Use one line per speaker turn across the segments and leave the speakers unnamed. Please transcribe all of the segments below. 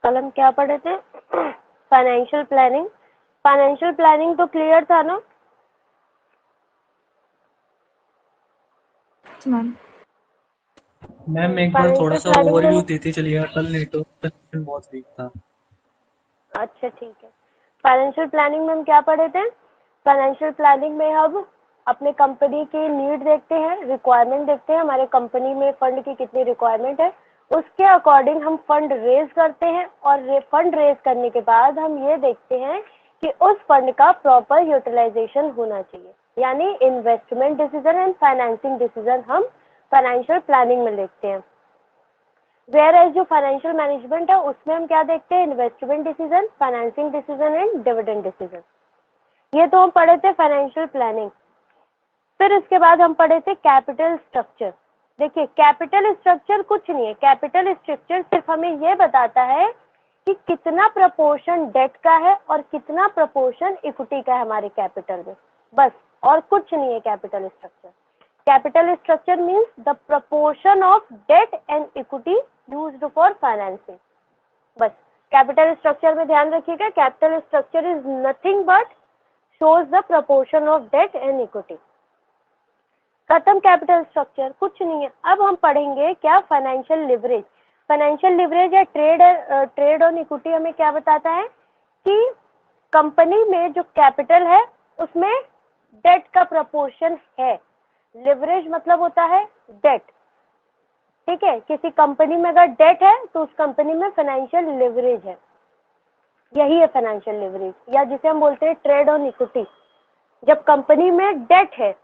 कल हम क्या पढ़े थे? Financial planning. फाइनेंशियल प्लानिंग तो क्लियर था ना?
मैम एक बार थोड़ा
फाइनेंशियल
सा
प्लानिंग
ओवरव्यू
में,
देते चलिएगा, कल नेटवर्क कनेक्शन बहुत वीक था।
अच्छा ठीक है। फाइनेंशियल प्लानिंग में हम क्या पढ़े थे? फाइनेंशियल प्लानिंग में हम अपने कंपनी की नीड देखते हैं, रिक्वायरमेंट देखते हैं, हमारे कंपनी में फंड की कितनी रिक्वायरमेंट है, उसके अकॉर्डिंग हम फंड रेज करते हैं और फंड रेज करने के बाद हम ये देखते हैं कि उस फंड का प्रॉपर यूटिलाइजेशन होना चाहिए, यानी investment decision and financing decision हम फाइनेंशियल प्लानिंग में देखते हैं। वेयर एज जो फाइनेंशियल मैनेजमेंट है उसमें हम क्या देखते हैं? Investment decision, financing decision and dividend decision. ये तो हम पढ़े थे फाइनेंशियल प्लानिंग। फिर उसके बाद हम पढ़े थे कैपिटल स्ट्रक्चर। देखिए कैपिटल स्ट्रक्चर कुछ नहीं है, कैपिटल स्ट्रक्चर सिर्फ हमें ये बताता है कि कितना प्रपोर्शन डेट का है और कितना प्रपोर्शन इक्विटी का है हमारे कैपिटल में, बस, और कुछ नहीं है capital structure. Capital structure means the proportion of debt and equity used for financing, बस। कैपिटल स्ट्रक्चर में ध्यान रखिएगा, capital structure is nothing but shows the proportion of debt and equity। खत्म कैपिटल स्ट्रक्चर, कुछ नहीं है। अब हम पढ़ेंगे क्या? Financial leverage. फाइनेंशियल लिवरेज या ट्रेड ऑन इक्विटी हमें क्या बताता है कि कंपनी में जो कैपिटल है उसमें डेट का प्रपोर्शन है। लिवरेज मतलब होता है डेट, ठीक है। किसी कंपनी में अगर डेट है तो उस कंपनी में फाइनेंशियल लिवरेज है, यही है फाइनेंशियल लिवरेज, या जिसे हम बोलते हैं ट्रेड ऑन इक्विटी। जब कंपनी में डेट है,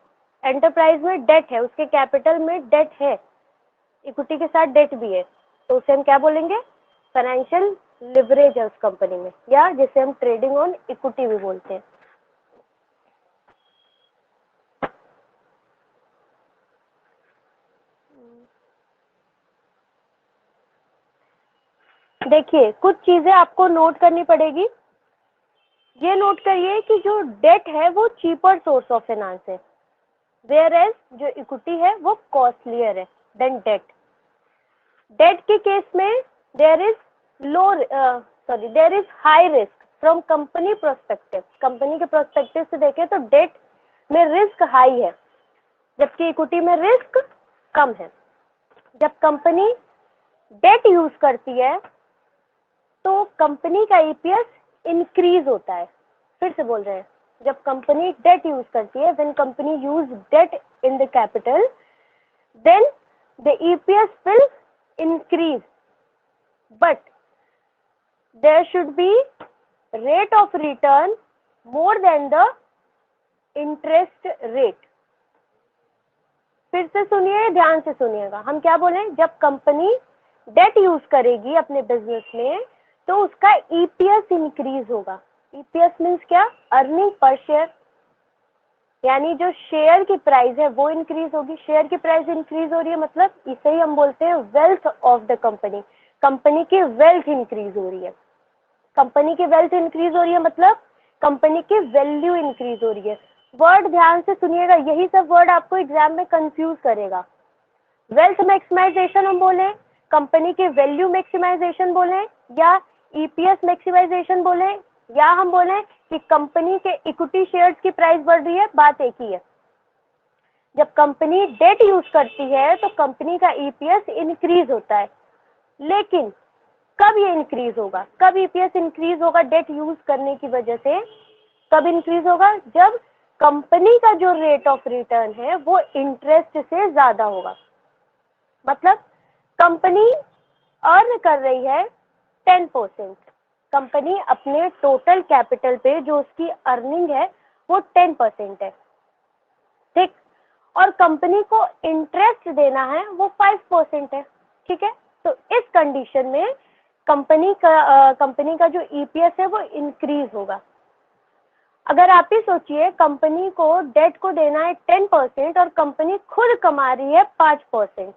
एंटरप्राइज में डेट है, उसके कैपिटल में डेट है, इक्विटी के साथ डेट भी है, तो उसे हम क्या बोलेंगे? फाइनेंशियल लिवरेज है उस कंपनी में, या जिसे हम ट्रेडिंग ऑन इक्विटी भी बोलते हैं। देखिए कुछ चीजें आपको नोट करनी पड़ेगी। ये नोट करिए कि जो डेट है वो चीपर सोर्स ऑफ फाइनेंस है, वेयर एज जो इक्विटी है वो कॉस्टलियर है देन डेट। डेट के केस में there is there is high risk from company prospective. Company के प्रोस्पेक्टिव से देखें तो डेट में रिस्क हाई है, जबकि इक्विटी में रिस्क कम है। जब कंपनी डेट यूज करती है तो कंपनी का ईपीएस इंक्रीज होता है। फिर से बोल रहे हैं, जब कंपनी डेट यूज करती है, when company use debt in the capital, then the EPS will increase, but there should be rate of return more than the interest rate। फिर से सुनिए, ध्यान से सुनिएगा, हम क्या बोले? जब कंपनी डेट यूज करेगी अपने बिजनेस में तो उसका ईपीएस इंक्रीज होगा। ईपीएस मीन्स क्या? अर्निंग पर शेयर, यानी जो शेयर की प्राइस है वो इंक्रीज होगी। शेयर की प्राइस इंक्रीज हो रही है मतलब इसे ही हम बोलते हैं wealth of the company. Company की वेल्थ इंक्रीज हो रही है। कंपनी की वेल्थ इंक्रीज हो रही है मतलब कंपनी की वैल्यू इंक्रीज हो रही है। वर्ड ध्यान से सुनिएगा, यही सब वर्ड आपको एग्जाम में कंफ्यूज करेगा। वेल्थ मैक्सिमाइजेशन हम बोले, कंपनी की वैल्यू मैक्सिमाइजेशन बोले, या ईपीएस मैक्सिमाइजेशन बोले, या हम बोले कि कंपनी के इक्विटी शेयर्स की प्राइस बढ़ रही है, बात एक ही है। जब कंपनी डेट यूज करती है तो कंपनी का ईपीएस इंक्रीज होता है, लेकिन कब ये इंक्रीज होगा? कब ईपीएस इंक्रीज होगा डेट यूज करने की वजह से? कब इंक्रीज होगा? जब कंपनी का जो रेट ऑफ रिटर्न है वो इंटरेस्ट से ज्यादा होगा। मतलब कंपनी अर्न कर रही है 10%, कंपनी अपने टोटल कैपिटल पे जो उसकी अर्निंग है वो 10% है, ठीक, और कंपनी को इंटरेस्ट देना है वो 5% है, ठीक है। तो इस कंडीशन में कंपनी का जो ईपीएस है वो इंक्रीज होगा। अगर आप ही सोचिए, कंपनी को डेट को देना है 10% और कंपनी खुद कमा रही है 5%,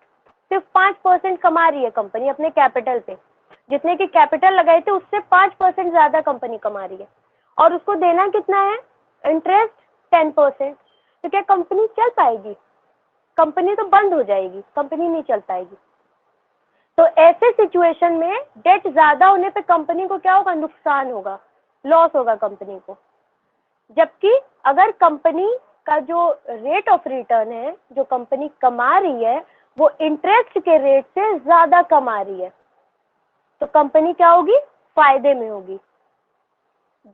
सिर्फ 5% कमा रही है कंपनी अपने कैपिटल पे, जितने की कैपिटल लगाए थे उससे 5% ज्यादा कंपनी कमा रही है, और उसको देना कितना है? इंटरेस्ट 10%। तो क्या कंपनी चल पाएगी? कंपनी तो बंद हो जाएगी, कंपनी नहीं चल पाएगी। तो ऐसे सिचुएशन में डेट ज्यादा होने पे कंपनी को क्या होगा, नुकसान होगा, लॉस होगा कंपनी को। जबकि अगर कंपनी का जो रेट ऑफ रिटर्न है, जो कंपनी कमा रही है, वो इंटरेस्ट के रेट से ज्यादा कमा रही है, तो कंपनी क्या होगी, फायदे में होगी।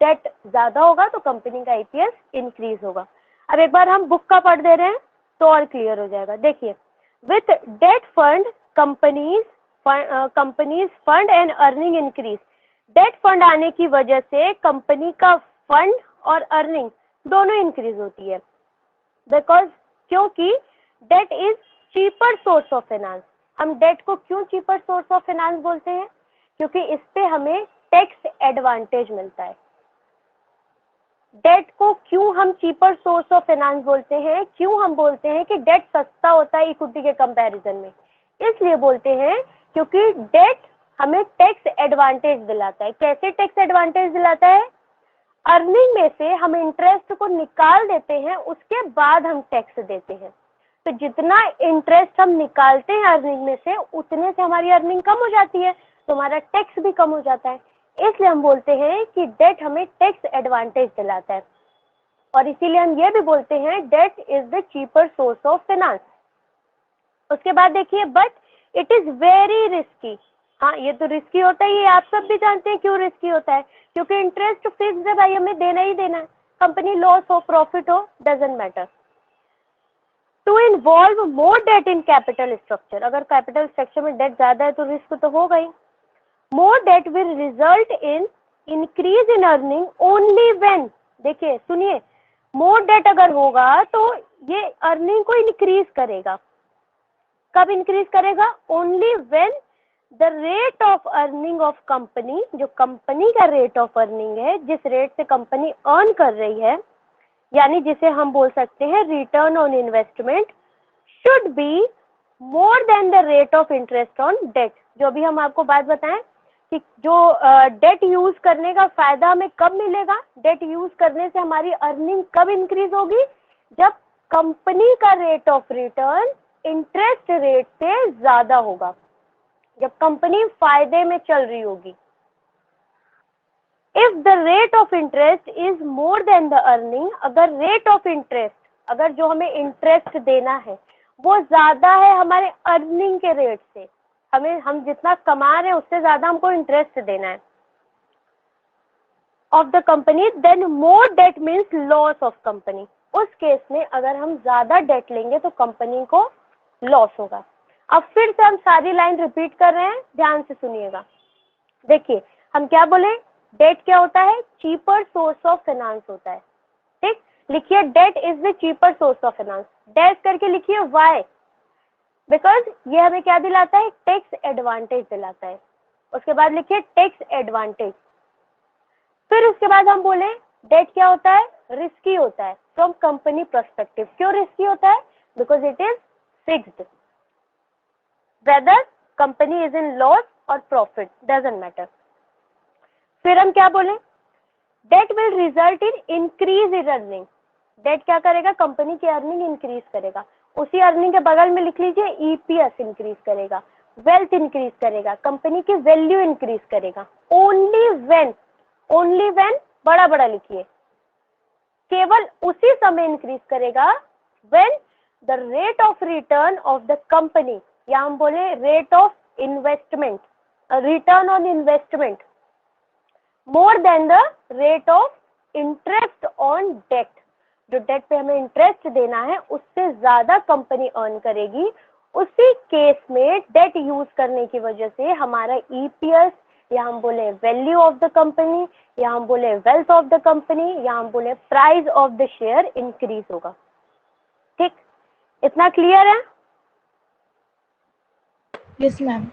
डेट ज्यादा होगा तो कंपनी का ईपीएस इंक्रीज होगा। अब एक बार हम बुक का पढ़ दे रहे हैं तो और क्लियर हो जाएगा। देखिए, with debt fund companies fund and earning increase. Debt fund आने की वजह से कंपनी का फंड और अर्निंग दोनों इंक्रीज होती है। बिकॉज क्योंकि debt is cheaper source of finance. हम डेट को क्यों चीपर सोर्स ऑफ फाइनेंस बोलते हैं, क्योंकि इस पे हमें टैक्स एडवांटेज मिलता है। डेट को क्यों हम चीपर सोर्स ऑफ फाइनेंस बोलते हैं, क्यों हम बोलते हैं कि डेट सस्ता होता है इक्विटी के कंपैरिजन में, इसलिए बोलते हैं क्योंकि डेट हमें टैक्स एडवांटेज दिलाता है। कैसे टैक्स एडवांटेज दिलाता है, अर्निंग में से हम इंटरेस्ट को निकाल देते हैं, उसके बाद हम टैक्स देते हैं। तो जितना इंटरेस्ट हम निकालते हैं अर्निंग में से, उतने से हमारी अर्निंग कम हो जाती है, तो हमारा टैक्स भी कम हो जाता है। इसलिए हम बोलते हैं कि डेट हमें टैक्स एडवांटेज दिलाता है, और इसीलिए हम ये भी बोलते हैं debt is the cheaper source of finance. उसके बाद देखिए, but it is very risky. हाँ, ये तो रिस्की होता ही है, आप सब भी जानते हैं क्यों रिस्की होता है, क्योंकि इंटरेस्ट फिक्स है भाई, हमें देना ही देना है। कंपनी लॉस हो प्रॉफिट हो doesn't matter. To involve more debt in capital structure. अगर कैपिटल स्ट्रक्चर में डेट ज्यादा है तो रिस्क तो होगा ही। More debt will result in increase in earning only when, देखिए सुनिए, मोर डेट अगर होगा तो ये अर्निंग को इंक्रीज करेगा। कब इंक्रीज करेगा, only when the rate of earning of company, जो कंपनी का रेट ऑफ अर्निंग है, जिस रेट से कंपनी अर्न कर रही है, यानी जिसे हम बोल सकते हैं return on investment, should be more than the rate of interest on debt. जो भी हम आपको बात बताएं कि जो डेट यूज करने का फायदा हमें कब मिलेगा, डेट यूज करने से हमारी अर्निंग कब इंक्रीज होगी, जब कंपनी का rate of return interest rate से ज्यादा होगा, जब कंपनी फायदे में चल रही होगी। If the rate of interest is more than the earning, अगर रेट ऑफ इंटरेस्ट, अगर जो हमें इंटरेस्ट देना है वो ज्यादा है हमारे अर्निंग के रेट से, हम जितना कमा रहे हैं उससे ज्यादा हमको इंटरेस्ट देना है of the company, then more debt means loss of company. उस केस में अगर हम ज्यादा डेट लेंगे तो कंपनी को लॉस होगा। अब फिर से हम सारी लाइन रिपीट कर रहे हैं, ध्यान से सुनिएगा। देखिए, हम क्या बोले, डेट क्या होता है, चीपर सोर्स ऑफ फाइनेंस होता है। ठीक, लिखिए debt is the cheaper source of finance, dash करके लिखिए वाई, बिकॉज ये हमें क्या दिलाता है, टैक्स एडवांटेज दिलाता है। उसके बाद लिखिए टैक्स एडवांटेज। फिर उसके बाद हम बोले डेट क्या होता है, रिस्की होता है फ्रॉम कंपनी पर्सपेक्टिव। क्यों रिस्की होता है, because it is fixed, whether company is in loss और प्रॉफिट डजंट मैटर। फिर हम क्या बोले, debt will result in increase in earning. Debt क्या करेगा, कंपनी की अर्निंग इंक्रीज करेगा। उसी अर्निंग के बगल में लिख लीजिए ईपीएस इंक्रीज करेगा, वेल्थ इंक्रीज करेगा, कंपनी की वैल्यू इंक्रीज करेगा। ओनली व्हेन, ओनली व्हेन बड़ा बड़ा लिखिए, केवल उसी समय इंक्रीज करेगा when the rate of return of the company, या हम बोले rate of investment, return on investment, more than the rate of interest on debt. जो डेट पे हमें इंटरेस्ट देना है उससे ज्यादा कंपनी अर्न करेगी। उसी केस में डेट यूज करने की वजह से हमारा ईपीएस, या हम बोले वैल्यू ऑफ द कंपनी, या हम बोले वेल्थ ऑफ द कंपनी, या हम बोले price of the share increase होगा। ठीक, इतना क्लियर है?
Yes ma'am.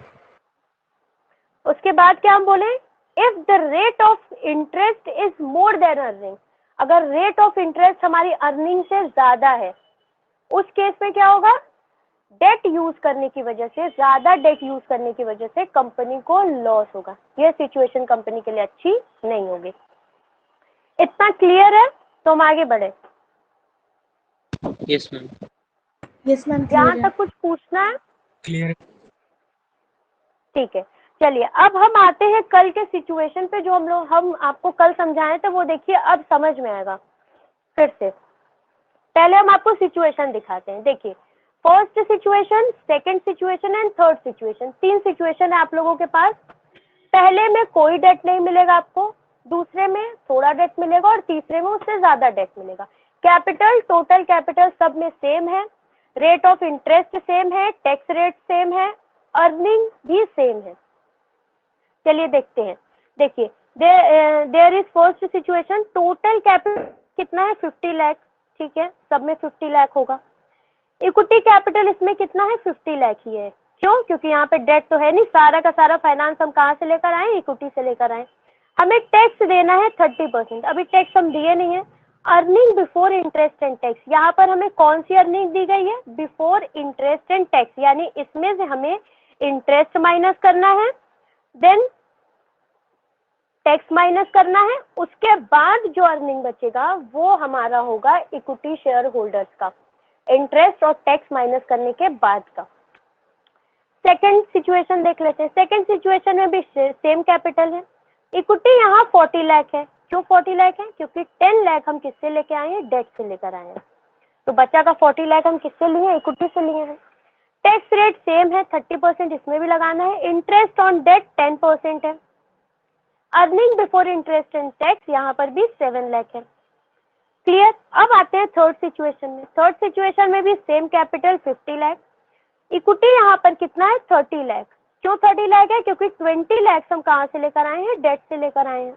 उसके बाद क्या हम बोले, if the rate of interest is more than earning, अगर रेट ऑफ इंटरेस्ट हमारी अर्निंग से ज्यादा है, उस केस में क्या होगा, डेट यूज करने की वजह से, ज्यादा डेट यूज करने की वजह से कंपनी को लॉस होगा। यह सिचुएशन कंपनी के लिए अच्छी नहीं होगी। इतना क्लियर है? तो हम आगे बढ़े।
Yes ma'am.
यस मैम,
यहाँ
क्लियर है।
तक कुछ पूछना है?
क्लियर।
ठीक है, चलिए अब हम आते हैं कल के सिचुएशन पे, जो हम आपको कल समझाए थे, वो देखिए अब समझ में आएगा फिर से। पहले हम आपको सिचुएशन दिखाते हैं। देखिए, first situation, second situation and third situation, 3 situation है आप लोगों के पास। पहले में कोई डेट नहीं मिलेगा आपको, दूसरे में थोड़ा डेट मिलेगा और तीसरे में उससे ज्यादा डेट मिलेगा। कैपिटल, टोटल कैपिटल सब में सेम है, रेट ऑफ इंटरेस्ट सेम है, टैक्स रेट सेम है, अर्निंग भी सेम है। चलिए देखते हैं। देखिए, there is first situation, total capital कितना है 50 लाख, ठीक है, सब में 50 लाख होगा। इक्विटी कैपिटल इसमें कितना है 50 लाख ही है। क्यों? क्योंकि यहाँ पे डेट तो है नहीं, सारा का सारा फाइनेंस हम कहाँ से लेकर आए, इक्विटी से लेकर आए। हमें टैक्स देना है 30%, अभी टैक्स हम दिए नहीं है। Earning before interest and tax, यहाँ पर हमें कौन सी अर्निंग दी गई है, बिफोर इंटरेस्ट एंड टैक्स, यानी इसमें से हमें इंटरेस्ट माइनस करना है, देन टैक्स माइनस करना है, उसके बाद जो अर्निंग बचेगा वो हमारा होगा इक्विटी शेयर होल्डर्स का, इंटरेस्ट और टैक्स माइनस करने के बाद का। सेकंड सिचुएशन देख लेते हैं। सेकंड सिचुएशन में भी सेम कैपिटल है, इक्विटी यहाँ 40 लाख है। क्यों 40 लाख है? क्योंकि 10 लाख हम किससे लेके आए हैं, डेट से लेकर आए हैं, तो बच्चा का 40 लाख हम किससे लिए हैं, इक्विटी से लिए हैं। टैक्स रेट सेम है, 30% इसमें भी लगाना है, इंटरेस्ट ऑन डेट 10% है, earning before interest and tax यहाँ पर भी 7 लाख है। क्लियर? अब आते हैं थर्ड सिचुएशन में। थर्ड सिचुएशन में भी सेम कैपिटल 50 लाख, इक्विटी यहाँ पर कितना है 30 लाख। क्यों 30 लाख है? क्योंकि 20 लाख हम कहाँ से लेकर आए हैं, डेट से लेकर आए हैं।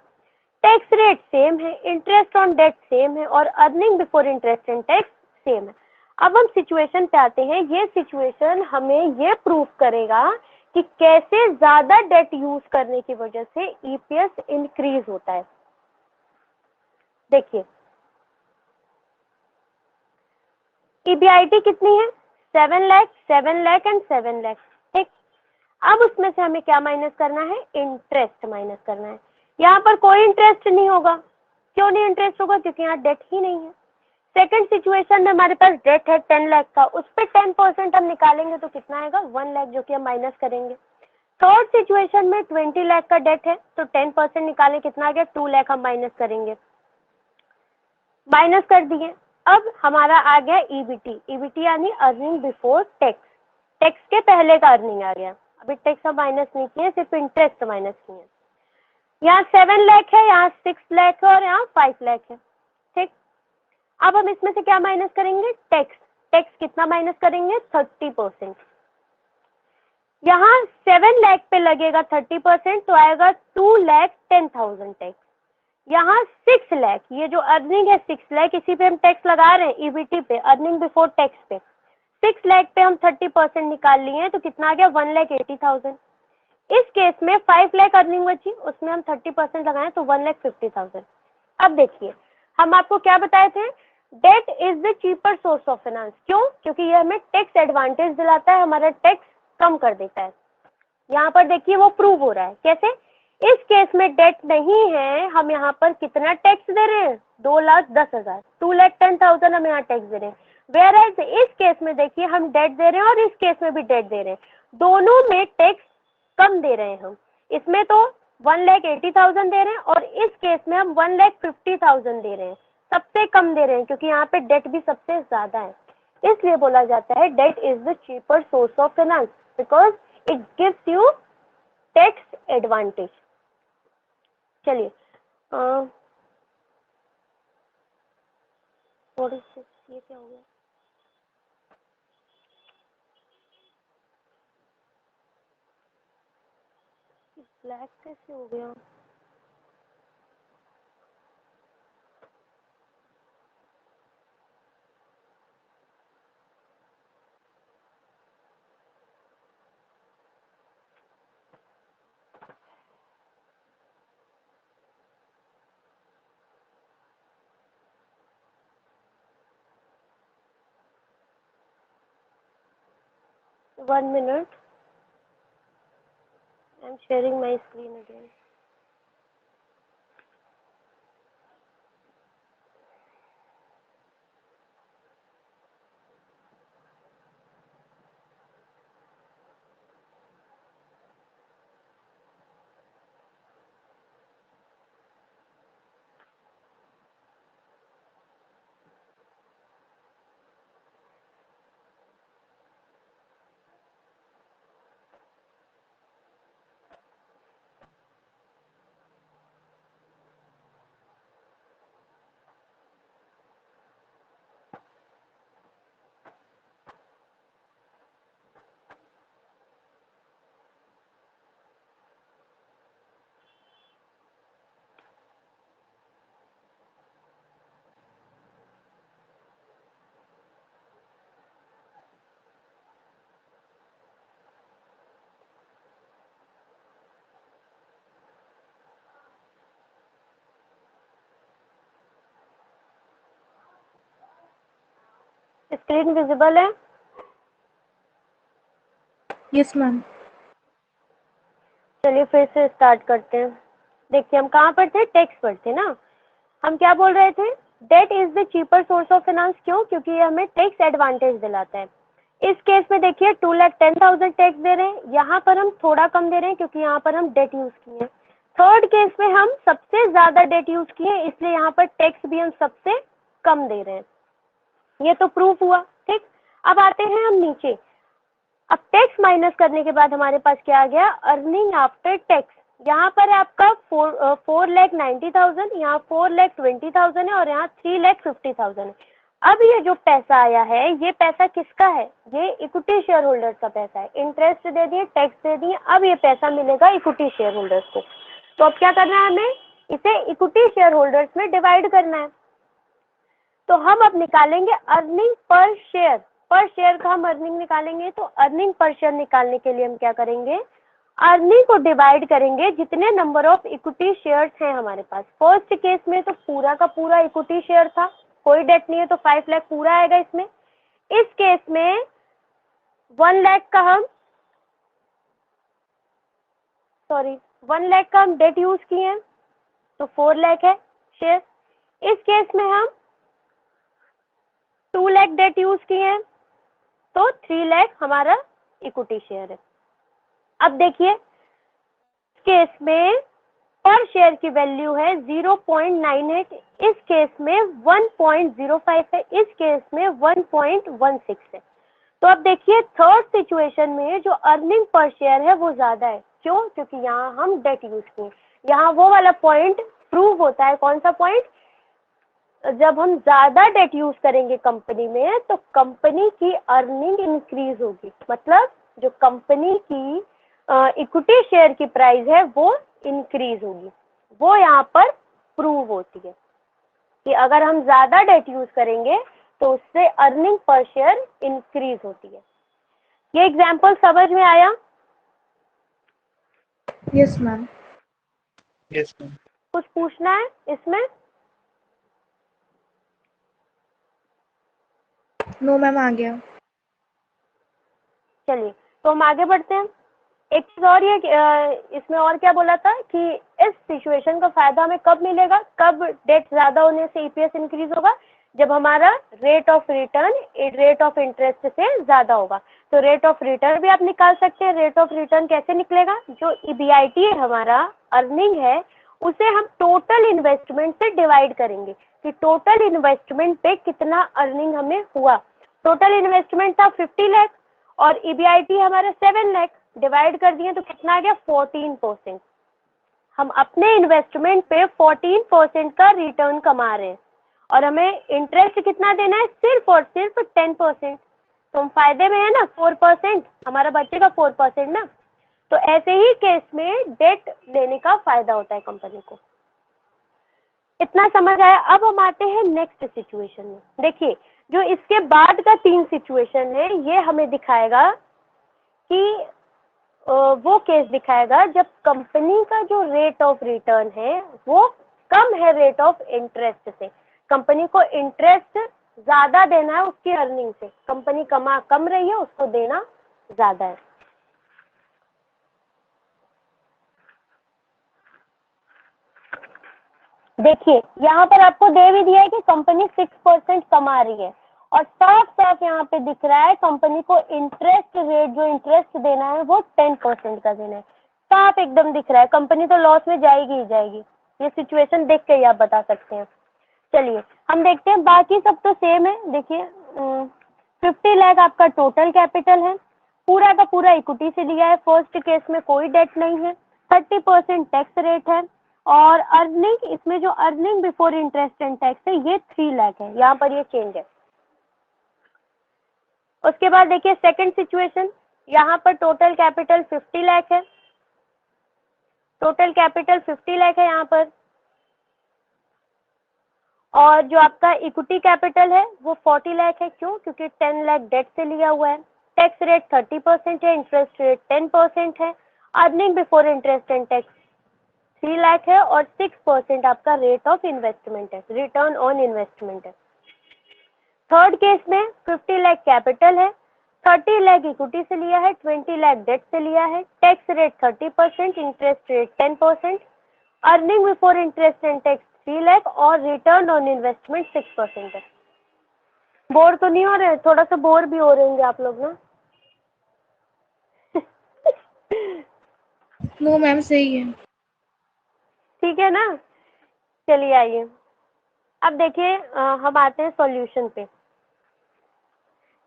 टैक्स रेट सेम है, इंटरेस्ट ऑन डेट सेम है और earning before interest and tax same है। अब हम सिचुएशन पे आते हैं। ये सिचुएशन हमें ये प्रूव करेगा कि कैसे ज्यादा डेट यूज करने की वजह से ईपीएस इंक्रीज होता है। देखिए, ईबीआईटी कितनी है, 7 लाख, 7 लाख एंड 7 लाख, ठीक। अब उसमें से हमें क्या माइनस करना है, इंटरेस्ट माइनस करना है। यहाँ पर कोई इंटरेस्ट नहीं होगा। क्यों नहीं इंटरेस्ट होगा? क्योंकि यहाँ डेट ही नहीं है। सेकंड सिचुएशन में हमारे पास डेट है 10 लाख का, उस पर 10% हम निकालेंगे तो कितना आएगा, 1 लाख, जो कि हम माइनस करेंगे। थर्ड सिचुएशन में 20 लाख का डेट है, तो 10% निकालें, कितना आ गया, 2 लाख हम माइनस करेंगे, माइनस कर दिए। अब हमारा आ गया ईबीटी, ईबीटी यानी अर्निंग बिफोर टैक्स, टैक्स के पहले का अर्निंग आ गया। अभी टैक्स हम माइनस नहीं किए, सिर्फ इंटरेस्ट माइनस किए। यहाँ 7 लाख है, यहाँ 6 लाख है और यहाँ 5 लाख है, ठीक। अब हम इसमें से क्या माइनस करेंगे, टैक्स। टैक्स कितना माइनस करेंगे, 30%। यहाँ 7 लाख पे लगेगा 30%, तो आएगा 2,10,000 टैक्स। यहाँ 6 लाख, ये जो अर्निंग है 6 लाख, इसी पे हम टैक्स लगा रहे हैं, ईबीटी पे, अर्निंग बिफोर टैक्स पे। 6 लाख पे हम 30% निकाल लिए हैं, तो कितना आ गया, 1,80,000। इस केस में 5 लाख अर्निंग बची, उसमें हम 30% लगाएं तो 1,50,000। अब देखिए, हम आपको क्या बताए थे, debt is the cheaper source of finance. क्यों? क्योंकि ये हमें टैक्स एडवांटेज दिलाता है, हमारा टैक्स कम कर देता है। यहाँ पर देखिए वो प्रूव हो रहा है। कैसे? इस केस में डेट नहीं है, हम यहाँ पर कितना टैक्स दे रहे हैं, 2,10,000, 2,10,000 हम यहाँ टैक्स दे रहे हैं। वेयर एज इस केस में देखिए हम डेट दे रहे हैं और इस केस में भी डेट दे रहे हैं, दोनों में टैक्स कम दे रहे हैं हम। इसमें तो 1,80,000 दे रहे हैं और इस केस में हम 1,50,000 दे रहे हैं, सबसे कम दे रहे हैं, क्योंकि यहाँ पे डेट भी सबसे ज्यादा है। इसलिए बोला जाता है debt is the cheaper source of finance, because it gives you tax advantage. चलिए, ये क्या हो गया, ब्लैक कैसे हो गया? One minute, I'm sharing my screen again. Screen visible है?
Yes ma'am.
चलिए फिर से स्टार्ट करते हैं। देखिए हम कहाँ पर थे, टैक्स पर थे ना। हम क्या बोल रहे थे, debt is the cheaper source of finance. क्यों? क्योंकि ये हमें टैक्स एडवांटेज दिलाता है। इस केस में देखिए 2,10,000 टैक्स दे रहे हैं, यहाँ पर हम थोड़ा कम दे रहे हैं क्योंकि यहाँ पर हम डेट यूज किए हैं। थर्ड केस में हम सबसे ज्यादा डेट यूज किए हैं, इसलिए यहाँ पर टैक्स भी हम सबसे कम दे रहे हैं। ये तो प्रूफ हुआ, ठीक। अब आते हैं हम नीचे। अब टैक्स माइनस करने के बाद हमारे पास क्या आ गया, अर्निंग आफ्टर टैक्स। यहाँ पर आपका 4,90,000, यहाँ 4,20,000 है और यहाँ 3,50,000 है। अब ये जो पैसा आया है, ये पैसा किसका है? ये इक्विटी शेयर होल्डर्स का पैसा है। इंटरेस्ट दे दिए, टैक्स दे दिए, अब ये पैसा मिलेगा इक्विटी शेयर होल्डर्स को। तो अब क्या करना है हमें, इसे इक्विटी शेयर होल्डर्स में डिवाइड करना है। तो हम अब निकालेंगे अर्निंग पर शेयर। पर शेयर का हम अर्निंग निकालेंगे, तो अर्निंग पर शेयर निकालने के लिए हम क्या करेंगे, अर्निंग को डिवाइड करेंगे जितने नंबर ऑफ इक्विटी शेयर्स हैं हमारे पास। फर्स्ट केस में तो पूरा का पूरा इक्विटी शेयर था, कोई डेट नहीं है, तो 5 लाख पूरा आएगा इसमें। इस केस में 1 लाख का हम 1 लाख का हम डेट यूज किए हैं, तो 4 लाख है शेयर। इस केस में हम 2 लाख डेट यूज किए हैं, तो 3 लाख हमारा इक्विटी शेयर है। अब देखिए केस में पर शेयर की वैल्यू है 0.98, इस केस में 1.05 है, इस केस में 1.16 है। तो अब देखिए थर्ड सिचुएशन में जो अर्निंग पर शेयर है वो ज्यादा है। क्यों? क्योंकि यहाँ हम डेट यूज किए। यहाँ वो वाला पॉइंट प्रूव होता है। कौन सा पॉइंट? जब हम ज्यादा डेट यूज करेंगे कंपनी में, तो कंपनी की अर्निंग इंक्रीज होगी। मतलब जो कंपनी की इक्विटी शेयर की प्राइस है वो इंक्रीज होगी। वो यहाँ पर प्रूव होती है कि अगर हम ज्यादा डेट यूज करेंगे तो उससे अर्निंग पर शेयर इंक्रीज होती है। ये एग्जाम्पल समझ में आया?
Yes ma'am.
Yes ma'am.
कुछ पूछना है इसमें?
नो मैम, आ गया।
चलिए तो हम आगे बढ़ते हैं। एक चीज और ये इसमें और क्या बोला था कि इस सिचुएशन का फायदा हमें कब मिलेगा, कब डेट ज्यादा होने से ईपीएस इंक्रीज होगा, जब हमारा rate of return rate of interest से ज्यादा होगा। तो रेट ऑफ रिटर्न भी आप निकाल सकते हैं। रेट ऑफ रिटर्न कैसे निकलेगा, जो ईबीआईटी है हमारा अर्निंग है, उसे हम टोटल इन्वेस्टमेंट से डिवाइड करेंगे कि टोटल इन्वेस्टमेंट पे कितना अर्निंग हमें हुआ। टोटल इन्वेस्टमेंट था 50 लाख और ईबीआईटी हमारा 7 लाख, डिवाइड कर दिए तो कितना आ गया, 14%। हम अपने इन्वेस्टमेंट पे 14% का रिटर्न कमा रहे हैं और हमें इंटरेस्ट कितना देना है, सिर्फ और सिर्फ 10%। तो हम फायदे में है ना, 4%, हमारा बचेगा 4% ना। तो ऐसे ही केस में डेट लेने का फायदा होता है कंपनी को। इतना समझ आया? अब हम आते हैं नेक्स्ट सिचुएशन में। देखिए जो इसके बाद का 3 सिचुएशन है, ये हमें दिखाएगा कि वो केस दिखाएगा जब कंपनी का जो रेट ऑफ रिटर्न है वो कम है रेट ऑफ इंटरेस्ट से। कंपनी को इंटरेस्ट ज्यादा देना है उसकी अर्निंग से, कंपनी कम रही है, उसको देना ज्यादा है। देखिए यहाँ पर आपको दे भी दिया है कि कंपनी 6% कमा रही है और साफ साफ यहाँ पे दिख रहा है कंपनी को इंटरेस्ट रेट जो इंटरेस्ट देना है वो 10% का देना है। साफ एकदम दिख रहा है, कंपनी तो लॉस में जाएगी ही जाएगी। ये सिचुएशन देख के ही आप बता सकते हैं। चलिए हम देखते हैं, बाकी सब तो सेम है। देखिए 50 लाख आपका टोटल कैपिटल है, पूरा का पूरा इक्विटी से लिया है। फर्स्ट केस में कोई डेट नहीं है, 30% टैक्स रेट है और अर्निंग, इसमें जो earning before interest and tax है ये 3 लाख है, यहाँ पर ये चेंज है। उसके बाद देखिए सेकंड सिचुएशन, यहाँ पर टोटल कैपिटल 50 लाख है, टोटल कैपिटल 50 लाख है यहाँ पर, और जो आपका इक्विटी कैपिटल है वो 40 लाख है। क्यों? क्योंकि 10 लाख डेट से लिया हुआ है। टैक्स रेट 30% है, इंटरेस्ट रेट 10% है, earning before interest and tax 3 lakh है और 6% आपका रेट ऑफ इन्वेस्टमेंट है, रिटर्न ऑन इन्वेस्टमेंट है। थर्ड केस में 50 लाख कैपिटल है, 30 लाख इक्विटी से लिया है, 20 लाख डेट से लिया है, tax rate 30%, interest rate 10%, earning before interest and tax 3 lakh और रिटर्न ऑन इन्वेस्टमेंट 6% है। बोर तो नहीं हो रहे? थोड़ा सा बोर भी हो रहे होंगे आप लोग ना।
नो मैम सही है।
ठीक है ना, चलिए आइए अब देखिए हम आते हैं सॉल्यूशन पे।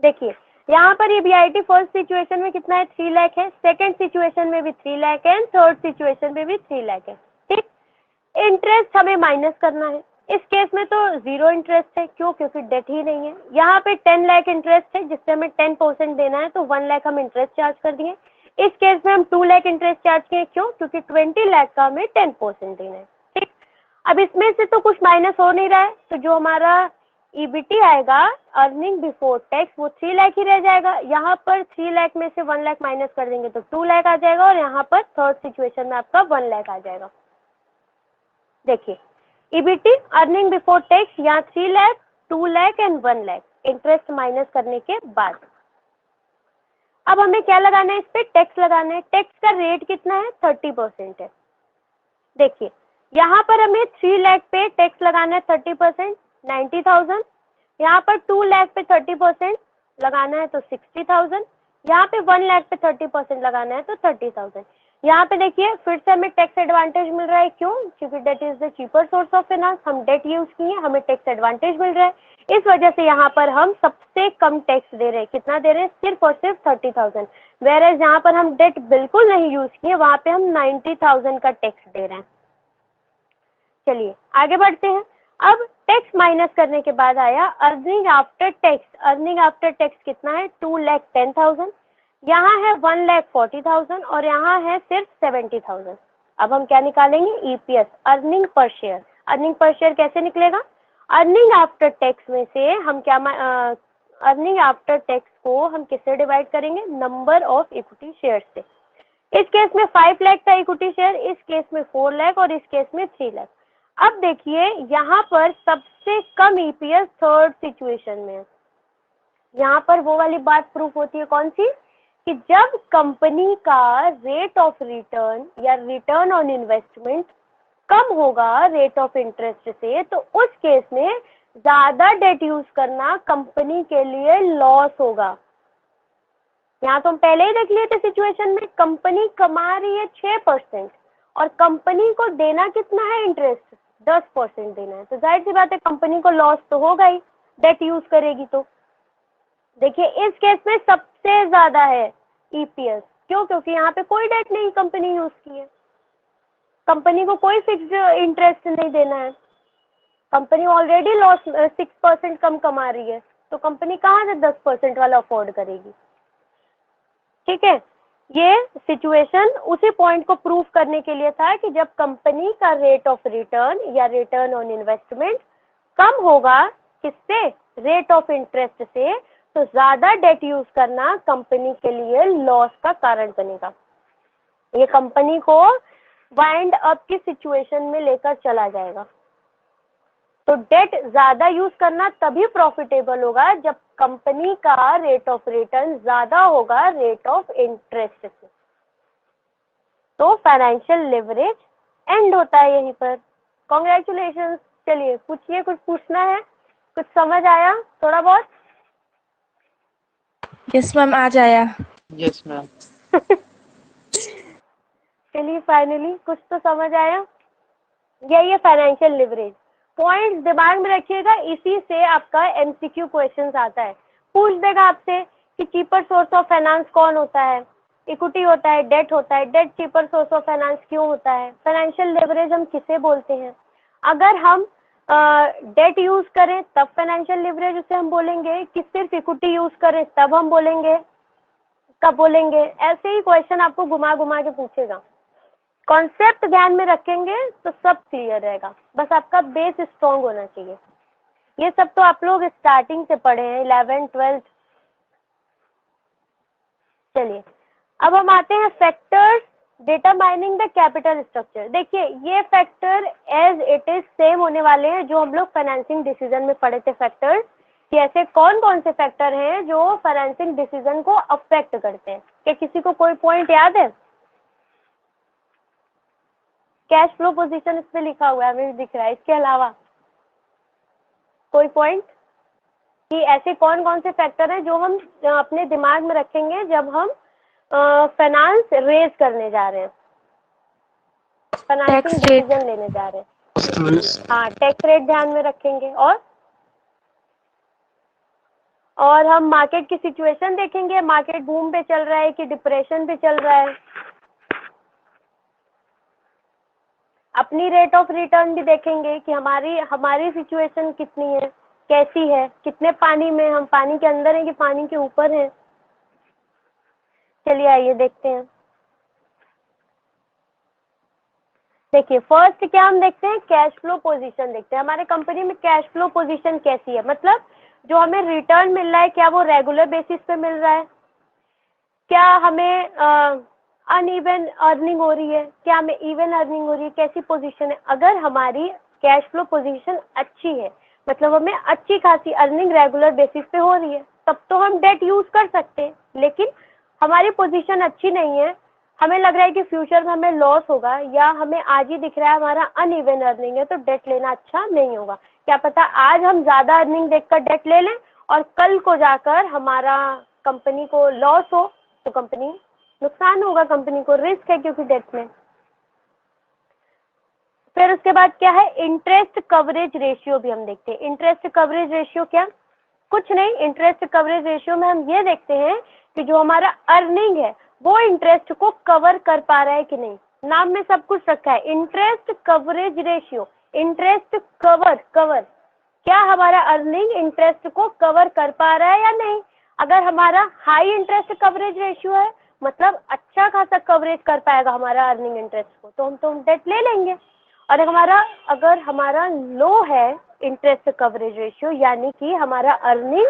देखिए यहाँ पर ये बीआईटी फर्स्ट सिचुएशन में कितना है, 3 लाख है, सेकंड सिचुएशन में भी 3 लाख है, थर्ड सिचुएशन में भी 3 लाख है। ठीक, इंटरेस्ट हमें माइनस करना है। इस केस में तो 0 इंटरेस्ट है, क्यों? क्योंकि डेट ही नहीं है। यहाँ पे 10 लाख इंटरेस्ट है जिससे हमें 10% देना है, तो 1 लाख हम इंटरेस्ट चार्ज कर दिए। इस केस में हम 2 लाख इंटरेस्ट चार्ज किए, क्यों? क्योंकि 20 लाख का हमें 10% देना है। ठीक, अब इसमें से तो कुछ माइनस हो नहीं रहा है, तो जो हमारा ईबीटी आएगा अर्निंग बिफोर टैक्स वो 3 लाख ही रह जाएगा। यहाँ पर 3 लाख में से 1 लाख माइनस कर देंगे तो 2 लाख आ जाएगा, और यहाँ पर थर्ड सिचुएशन में आपका 1 लाख आ जाएगा। देखिए ईबीटी अर्निंग बिफोर टैक्स यहाँ 3 lakh, 2 lakh and 1 lakh interest minus करने के बाद। अब हमें क्या लगाना है, इस पे टैक्स लगाना है। टैक्स का रेट कितना है, 30% है। देखिए यहाँ पर हमें 3 लाख पे टैक्स लगाना है 30%, 90,000। यहाँ पर 2 लाख पे 30% लगाना है तो 60,000। यहाँ पे 1 लाख पे 30% लगाना है तो 30,000। यहाँ पे देखिए फिर से हमें टैक्स एडवांटेज मिल रहा है, क्यों? क्योंकि debt is the cheaper source of finance, हम डेट यूज किए, हमें टैक्स एडवांटेज मिल रहा है। इस वजह से यहाँ पर हम सबसे कम टैक्स दे रहे हैं। कितना दे रहे हैं? सिर्फ और सिर्फ 30,000। वेयर एज यहाँ पर हम डेट बिल्कुल नहीं यूज किए, वहाँ पे हम 90,000 का टैक्स दे रहे हैं। चलिए आगे बढ़ते हैं। अब टैक्स माइनस करने के बाद आया earning after tax. Earning after tax कितना है, 2,10,000। यहाँ है 1,40,000 और यहाँ है सिर्फ 70,000। अब हम क्या निकालेंगे, EPS, earning per share. Earning per share कैसे निकलेगा, अर्निंग आफ्टर टैक्स में से हम क्या अर्निंग आफ्टर टैक्स को हम किससे डिवाइड करेंगे, नंबर ऑफ इक्विटी शेयर से। इस केस में 5 लाख था इक्विटी शेयर, इस केस में 4 लाख और इस केस में 3 लाख। अब देखिए यहाँ पर सबसे कम ईपीएस थर्ड सिचुएशन में है। यहाँ पर वो वाली बात प्रूफ होती है, कौन सी, कि जब कंपनी का रेट ऑफ रिटर्न या रिटर्न ऑन इन्वेस्टमेंट कम होगा रेट ऑफ इंटरेस्ट से, तो उस केस में ज्यादा डेट यूज करना कंपनी के लिए लॉस होगा। यहाँ तो हम पहले ही देख लिए थे सिचुएशन में, कंपनी कमा रही है 6% और कंपनी को देना कितना है, इंटरेस्ट 10% देना है, तो जाहिर सी बात है कंपनी को लॉस तो होगा ही डेट यूज करेगी। तो देखिए इस केस में सबसे ज्यादा है ईपीएस, क्यों? क्योंकि यहाँ पे कोई डेट नहीं कंपनी यूज की है, कंपनी को कोई फिक्स्ड इंटरेस्ट नहीं देना है, कंपनी ऑलरेडी लॉस 6% कम कमा रही है, तो कंपनी कहाँ से 10% वाला अफोर्ड करेगी। ठीक है, ये सिचुएशन उसी पॉइंट को प्रूव करने के लिए था कि जब कंपनी का रेट ऑफ रिटर्न या रिटर्न ऑन इन्वेस्टमेंट कम होगा किससे, रेट ऑफ इंटरेस्ट से, तो ज्यादा डेट यूज करना कंपनी के लिए लॉस का कारण बनेगा। ये कंपनी को वाइंड अप की सिचुएशन में लेकर चला जाएगा। तो डेट ज्यादा यूज करना तभी प्रॉफिटेबल होगा जब कंपनी का रेट ऑफ रिटर्न ज्यादा होगा रेट ऑफ इंटरेस्ट से। तो फाइनेंशियल लेवरेज एंड होता है यहीं पर। कॉन्ग्रेचुलेशन। चलिए पूछिए, कुछ पूछना है, कुछ समझ आया थोड़ा बहुत?
यस मैम आज आया।
Yes ma'am.
चलिए फाइनली कुछ तो समझ आया। यही है फाइनेंशियल लिवरेज। पॉइंट्स दिमाग में रखिएगा, इसी से आपका एमसीक्यू क्वेश्चंस आता है। पूछ देगा आपसे कि चीपर सोर्स ऑफ फाइनेंस कौन होता है, इक्विटी होता है, डेट होता है, debt cheaper source of finance क्यों होता है, फाइनेंशियल लिवरेज हम किसे बोलते हैं। अगर हम डेट यूज करें तब फाइनेंशियल लिवरेज उसे हम बोलेंगे, कि सिर्फ इक्विटी यूज करें तब हम बोलेंगे, कब बोलेंगे। ऐसे ही क्वेश्चन आपको घुमा घुमा के पूछेगा। कॉन्सेप्ट ध्यान में रखेंगे तो सब क्लियर रहेगा, बस आपका बेस स्ट्रॉन्ग होना चाहिए। ये सब तो आप लोग स्टार्टिंग से पढ़े हैं, 11th 12th। चलिए अब हम आते हैं factors determining the capital structure. देखिए ये factor as it is same होने वाले हैं जो हम लोग फाइनेंसिंग डिसीजन में पढ़े थे फैक्टर्स। कि ऐसे कौन कौन से फैक्टर हैं जो फाइनेंसिंग डिसीजन को अफेक्ट करते हैं। क्या किसी को कोई पॉइंट याद है? कैश फ्लो पोजीशन इस पे लिखा हुआ है, हमें दिख रहा है। इसके अलावा कोई पॉइंट कि ऐसे कौन कौन से फैक्टर हैं जो हम अपने दिमाग में रखेंगे जब हम फाइनेंस रेज करने जा रहे हैं, फाइनेंसिंग
Tax rate.
डिसीजन लेने जा रहे हैं। हाँ, टैक्स रेट ध्यान में रखेंगे और हम मार्केट की सिचुएशन देखेंगे, मार्केट बूम पे चल रहा है कि डिप्रेशन पे चल रहा है। अपनी रेट ऑफ रिटर्न भी देखेंगे कि हमारी सिचुएशन कितनी है, कैसी है, कितने पानी में, हम पानी के अंदर हैं कि पानी के ऊपर हैं। चलिए आइए देखते हैं। देखिए फर्स्ट क्या हम देखते हैं, कैश फ्लो पोजीशन देखते हैं। हमारे कंपनी में कैश फ्लो पोजीशन कैसी है, मतलब जो हमें रिटर्न मिल रहा है क्या वो रेगुलर बेसिस पे मिल रहा है, क्या हमें अनइवन अर्निंग हो रही है, क्या हमें इवन अर्निंग हो रही है, कैसी पोजीशन है। अगर हमारी कैश फ्लो पोजीशन अच्छी है, मतलब हमें अच्छी खासी अर्निंग रेगुलर बेसिस पे हो रही है, तब तो हम डेट यूज कर सकते हैं। लेकिन हमारी पोजीशन अच्छी नहीं है, हमें लग रहा है कि फ्यूचर में हमें लॉस होगा, या हमें आज ही दिख रहा है हमारा अनइवन अर्निंग है, तो डेट लेना अच्छा नहीं होगा। क्या पता आज हम ज़्यादा अर्निंग देखकर डेट ले लें और कल को जाकर हमारा कंपनी को लॉस हो, तो कंपनी नुकसान होगा, कंपनी को रिस्क है क्योंकि डेट में। फिर उसके बाद क्या है, इंटरेस्ट कवरेज रेशियो भी हम देखते हैं। इंटरेस्ट कवरेज रेशियो क्या, कुछ नहीं, इंटरेस्ट कवरेज रेशियो में हम ये देखते हैं कि जो हमारा अर्निंग है वो इंटरेस्ट को कवर कर पा रहा है कि नहीं। नाम में सब कुछ रखा है, interest coverage ratio, interest cover क्या हमारा अर्निंग इंटरेस्ट को कवर कर पा रहा है या नहीं। अगर हमारा हाई इंटरेस्ट कवरेज रेशियो है, मतलब अच्छा खासा कवरेज कर पाएगा हमारा अर्निंग इंटरेस्ट को, तो हम डेट ले लेंगे। और अगर हमारा लो है इंटरेस्ट कवरेज रेशियो, यानी कि हमारा अर्निंग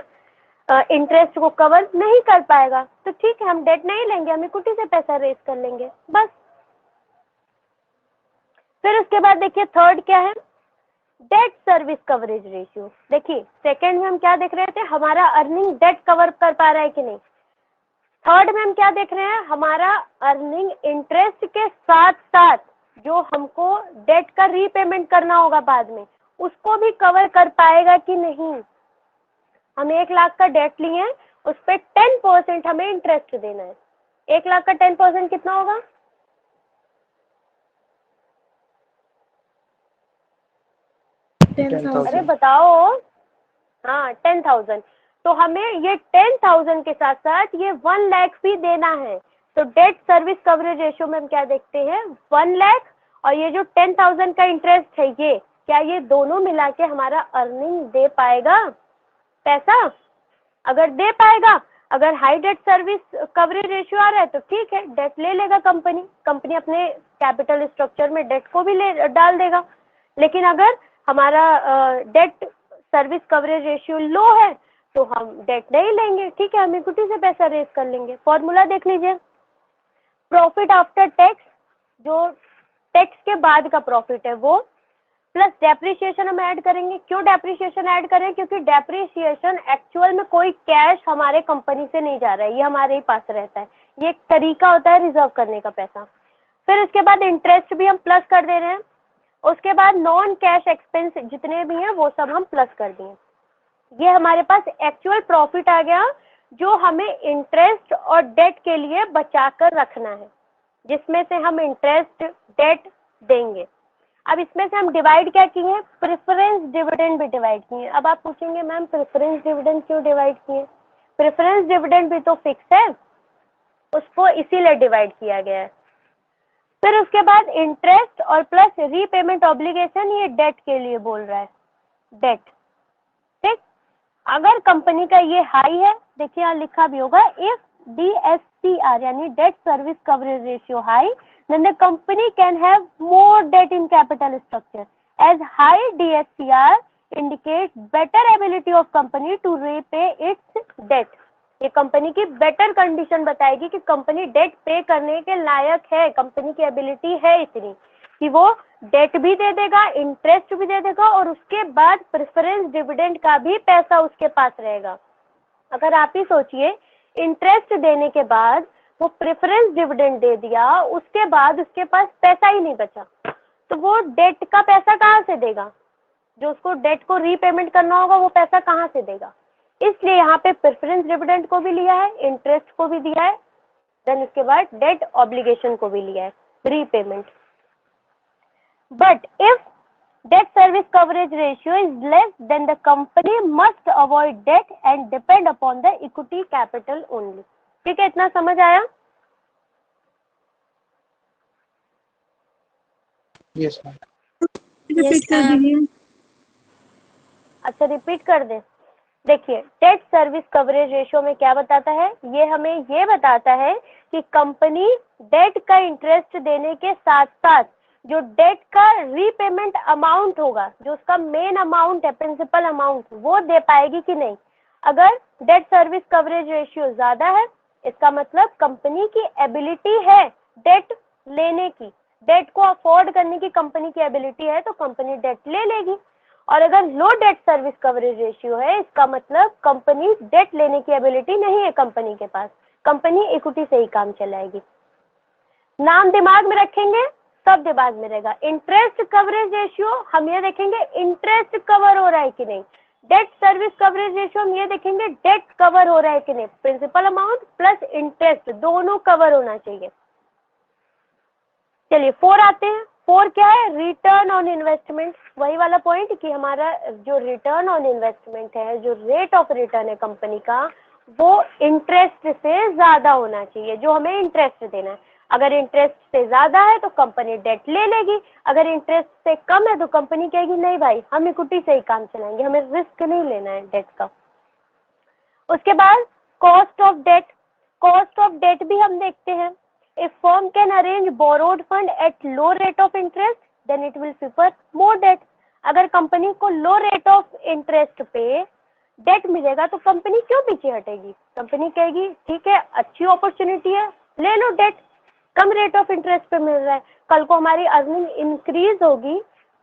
इंटरेस्ट को कवर नहीं कर पाएगा, तो ठीक है, हम डेट नहीं लेंगे, हम इक्विटी से पैसा रेज कर लेंगे बस। फिर उसके बाद देखिए थर्ड क्या है, डेट सर्विस कवरेज रेशियो। देखिए सेकंड में हम क्या देख रहे थे, हमारा अर्निंग डेट कवर कर पा रहा है कि नहीं। थर्ड में हम क्या देख रहे हैं, हमारा अर्निंग इंटरेस्ट के साथ साथ जो हमको डेट का रीपेमेंट करना होगा बाद में, उसको भी कवर कर पाएगा कि नहीं। हम 1 लाख का डेट लिए हैं, उस पर 10% हमें इंटरेस्ट देना है। 1 लाख का 10% कितना होगा,
10,000.
अरे बताओ। हाँ 10,000, तो हमें ये 10,000 के साथ साथ ये 1 लाख भी देना है। तो डेट सर्विस कवरेज रेशियो में हम क्या देखते हैं, 1 लाख और ये जो 10,000 का इंटरेस्ट है, ये क्या ये दोनों मिला के हमारा अर्निंग दे पाएगा पैसा। अगर दे पाएगा, अगर high debt service coverage ratio आ रहा है तो ठीक है, डेट ले लेगा कंपनी अपने कैपिटल स्ट्रक्चर में डेट को भी डाल देगा। लेकिन अगर हमारा डेट सर्विस कवरेज रेशियो लो है तो हम डेट नहीं लेंगे, ठीक है, हम इक्विटी से पैसा रेज कर लेंगे। फॉर्मूला देख लीजिए, प्रॉफिट आफ्टर टैक्स, जो टैक्स के बाद का प्रॉफिट है वो, प्लस डेप्रिसिएशन हम ऐड करेंगे। क्यों डेप्रिसिएशन ऐड करें, क्योंकि डेप्रिसिएशन एक्चुअल में कोई कैश हमारे कंपनी से नहीं जा रहा है, ये हमारे ही पास रहता है, ये एक तरीका होता है रिजर्व करने का पैसा। फिर उसके बाद इंटरेस्ट भी हम प्लस कर दे रहे हैं, उसके बाद नॉन कैश एक्सपेंस जितने भी हैं वो सब हम प्लस कर दिए। ये हमारे पास एक्चुअल प्रॉफिट आ गया जो हमें इंटरेस्ट और डेट के लिए बचा कर रखना है, जिसमें से हम इंटरेस्ट डेट देंगे। अब इसमें से हम डिवाइड क्या किए हैं, प्रेफरेंस डिविडेंड भी डिवाइड किए हैं। अब आप पूछेंगे मैम प्रेफरेंस डिविडेंड क्यों डिवाइड किए, प्रेफरेंस डिविडेंड भी तो फिक्स है, उसको इसीलिए डिवाइड किया गया है। फिर उसके बाद इंटरेस्ट और प्लस रीपेमेंट ऑब्लिगेशन, ये डेट के लिए बोल रहा है, डेट, ठीक। अगर कंपनी का ये हाई है, देखिए यहाँ लिखा भी होगा, इफ DSCR यानी date service coverage ratio high, then the company can have more debt in capital structure, as high DSCR indicates better ability of company to repay its debt। ये कंपनी की better condition बताएगी कि company date पे करने के लायक है, company की ability है इतनी। कि वो डेट भी दे देगा, इंटरेस्ट भी दे देगा और उसके बाद प्रेफरेंस डिविडेंड का भी पैसा उसके पास रहेगा। अगर आप ही सोचिए, इंटरेस्ट देने के बाद वो प्रेफरेंस डिविडेंड दे दिया, उसके बाद उसके पास पैसा ही नहीं बचा, तो वो डेट का पैसा कहाँ से देगा? जो उसको डेट को रीपेमेंट करना होगा वो पैसा कहाँ से देगा? इसलिए यहाँ पे प्रेफरेंस डिविडेंड को भी लिया है, इंटरेस्ट को भी दिया है, देन उसके बाद डेट ऑब्लिगेशन को भी लिया है, repayment. But if debt service coverage ratio is less, then the company must avoid debt and depend upon the equity capital only. ठीक है, इतना समझ आया?
Yes, ma'am.
रिपीट कर दीजिए।
अच्छा, रिपीट कर दे। देखिए, डेट सर्विस कवरेज रेशियो में क्या बताता है? ये हमें ये बताता है कि कंपनी डेट का इंटरेस्ट देने के साथ साथ जो डेट का रीपेमेंट अमाउंट होगा, जो उसका मेन अमाउंट है, प्रिंसिपल अमाउंट, वो दे पाएगी कि नहीं। अगर डेट सर्विस कवरेज रेशियो ज्यादा है, इसका मतलब कंपनी की एबिलिटी है डेट लेने की, डेट को अफोर्ड करने की कंपनी की एबिलिटी है, तो कंपनी डेट ले लेगी। और अगर लो डेट सर्विस कवरेज रेशियो है, इसका मतलब कंपनी डेट लेने की एबिलिटी नहीं है कंपनी के पास, कंपनी इक्विटी से ही काम चलाएगी। नाम दिमाग में रखेंगे, सब दिमाग में रहेगा। इंटरेस्ट कवरेज रेशियो हम ये देखेंगे इंटरेस्ट कवर हो रहा है कि नहीं। डेट सर्विस कवरेज रेशियो हम ये देखेंगे डेट कवर हो रहा है कि नहीं, प्रिंसिपल अमाउंट प्लस इंटरेस्ट दोनों कवर होना चाहिए। चलिए 4 आते हैं। 4 क्या है? Return on investment. वही वाला पॉइंट कि हमारा जो रिटर्न ऑन इन्वेस्टमेंट है, जो रेट ऑफ रिटर्न है कंपनी का, वो इंटरेस्ट से ज्यादा होना चाहिए, जो हमें इंटरेस्ट देना है। अगर इंटरेस्ट से ज्यादा है तो कंपनी डेट ले लेगी, अगर इंटरेस्ट से कम है तो कंपनी कहेगी नहीं भाई, हम इक्विटी से ही काम चलाएंगे, हमें रिस्क नहीं लेना है डेट का। उसके बाद cost of debt. Cost of debt भी हम देखते हैं। If firm can arrange borrowed fund at low rate of interest, then it will prefer more debt. अगर कंपनी को लो रेट ऑफ इंटरेस्ट पे डेट मिलेगा तो कंपनी क्यों पीछे हटेगी? कंपनी कहेगी ठीक है, अच्छी अपॉर्चुनिटी है, ले लो डेट, कम रेट ऑफ इंटरेस्ट पे मिल रहा है, कल को हमारी अर्निंग इंक्रीज होगी,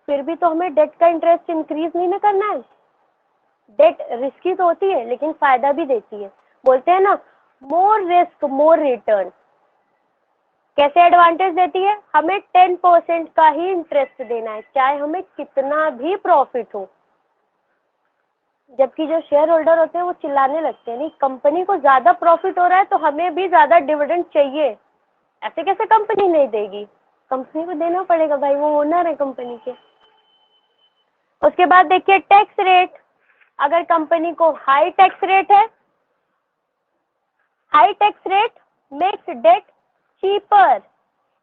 फिर भी तो हमें डेट का इंटरेस्ट इंक्रीज नहीं ना करना है। डेट रिस्की तो होती है लेकिन फायदा भी देती है। बोलते हैं ना, मोर रिस्क मोर रिटर्न। कैसे एडवांटेज देती है? हमें 10% का ही इंटरेस्ट देना है, चाहे हमें कितना भी प्रॉफिट हो। जबकि जो शेयर होल्डर होते हैं वो चिल्लाने लगते हैं, नहीं कंपनी को ज्यादा प्रॉफिट हो रहा है तो हमें भी ज्यादा डिविडेंड चाहिए, ऐसे कैसे कंपनी नहीं देगी? कंपनी को देना पड़ेगा भाई, वो ओनर है कंपनी के। उसके बाद देखिए टैक्स रेट। अगर कंपनी को हाई टैक्स रेट है, high tax rate makes debt cheaper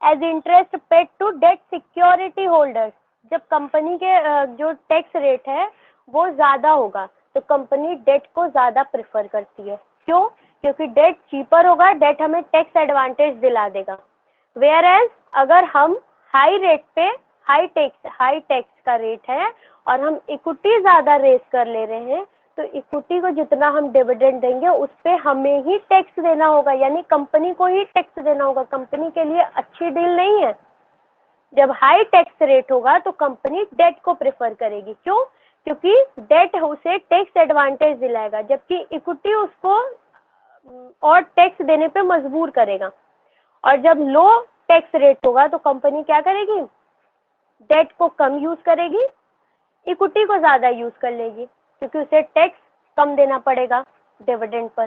as interest paid to debt security holders. जब कंपनी के जो टैक्स रेट है वो ज्यादा होगा तो कंपनी डेट को ज्यादा प्रेफर करती है। क्यों? क्योंकि डेट चीपर होगा, डेट हमें टैक्स एडवांटेज दिला देगा। वेयर एज अगर हम हाई रेट पे हाई टैक्स का रेट है और हम इक्विटी ज्यादा रेस कर ले रहे हैं, तो इक्विटी को जितना हम डिविडेंड देंगे उस पे हमें ही टैक्स देना होगा, यानी कंपनी को ही टैक्स देना होगा। कंपनी के लिए अच्छी डील नहीं है। जब हाई टैक्स रेट होगा तो कंपनी डेट को प्रेफर करेगी। क्यों? क्योंकि डेट उसे टैक्स एडवांटेज दिलाएगा, जबकि इक्विटी उसको और टैक्स देने पे मजबूर करेगा। और जब लो टैक्स रेट होगा तो कंपनी क्या करेगी? डेट को कम यूज करेगी, इक्विटी को ज्यादा यूज कर लेगी, क्योंकि उसे टैक्स कम देना पड़ेगा डिविडेंड पर।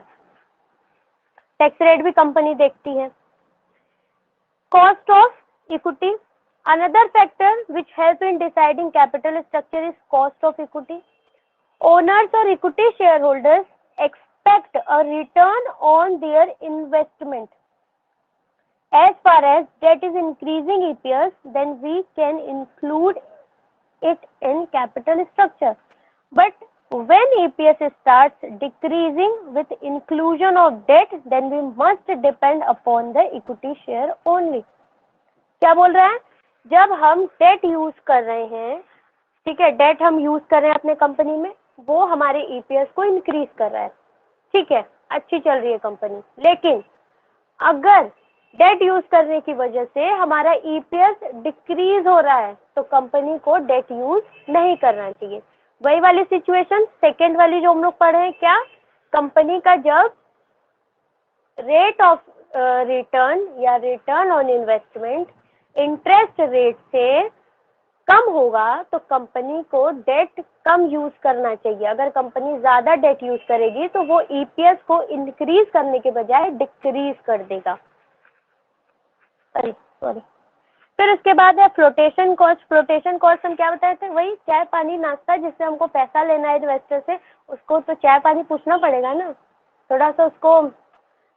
टैक्स रेट भी कंपनी देखती है। Cost of equity. Another factor which help in deciding capital structure is cost of equity. Owners और equity share holders expect a return on their investment. As far as debt is increasing EPS, then we can include it in capital structure. But when EPS starts decreasing with inclusion of debt, then we must depend upon the equity share only. क्या बोल रहा है? जब हम debt use कर रहे हैं, ठीक है, डेट हम यूज कर रहे हैं अपने कंपनी में, वो हमारे EPS को इंक्रीज कर रहा है, ठीक है, अच्छी चल रही है कंपनी। लेकिन अगर डेट यूज करने की वजह से हमारा ईपीएस डिक्रीज हो रहा है, तो कंपनी को डेट यूज नहीं करना चाहिए। वही वाली सिचुएशन सेकेंड वाली जो हम लोग पढ़े हैं, क्या कंपनी का जब रेट ऑफ रिटर्न या return on investment interest rate से कम होगा तो कंपनी को डेट कम यूज करना चाहिए। अगर कंपनी ज्यादा डेट यूज करेगी तो वो ईपीएस को इंक्रीज करने के बजाय डिक्रीज कर देगा। सॉरी। फिर उसके बाद है फ्लोटेशन कॉस्ट। फ्लोटेशन कॉस्ट हम क्या बताए थे, वही चाय पानी नाश्ता, जिससे हमको पैसा लेना है इन्वेस्टर से, उसको तो चाय पानी पूछना पड़ेगा ना, थोड़ा सा उसको